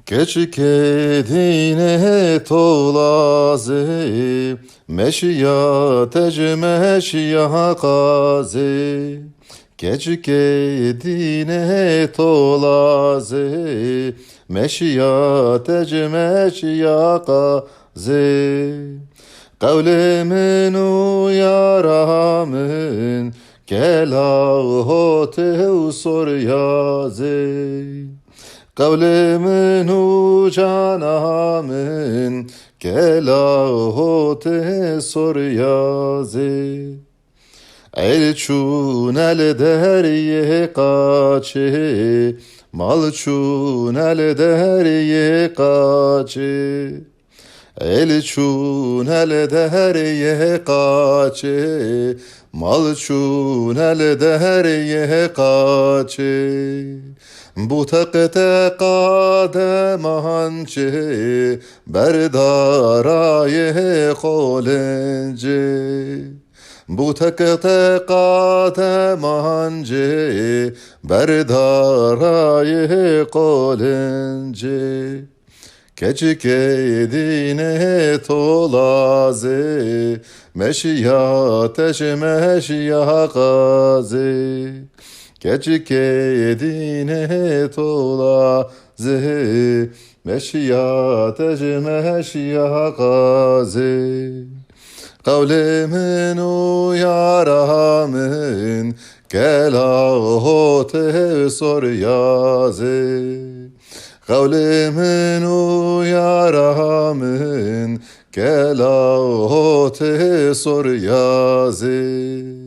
Keçkedine tolazi meşya tecmeşya kazi. Keçkedine tolazi meşya tecmeşya kazi. Kavlimin uyaramin kelahote sor yazi. Kavlimin ucanamin kelahote sor yazi. Elçun el derye kaçı, malçun el derye kaçı. Elçun el derye kaçı, malçun el derye kaçı. Bu takte kadem hançı, berdaraye kolenci. Bu takte kadem hançı, berdaraye kolenci. Keçkedine tolazi meşya teşmeşya kazi. Keçkedine tolazi meşya teşmeşya kazi. Kavlimin uyaramin kelahote sor yazi. Kavlimin uyaramin kelahote sor yazi.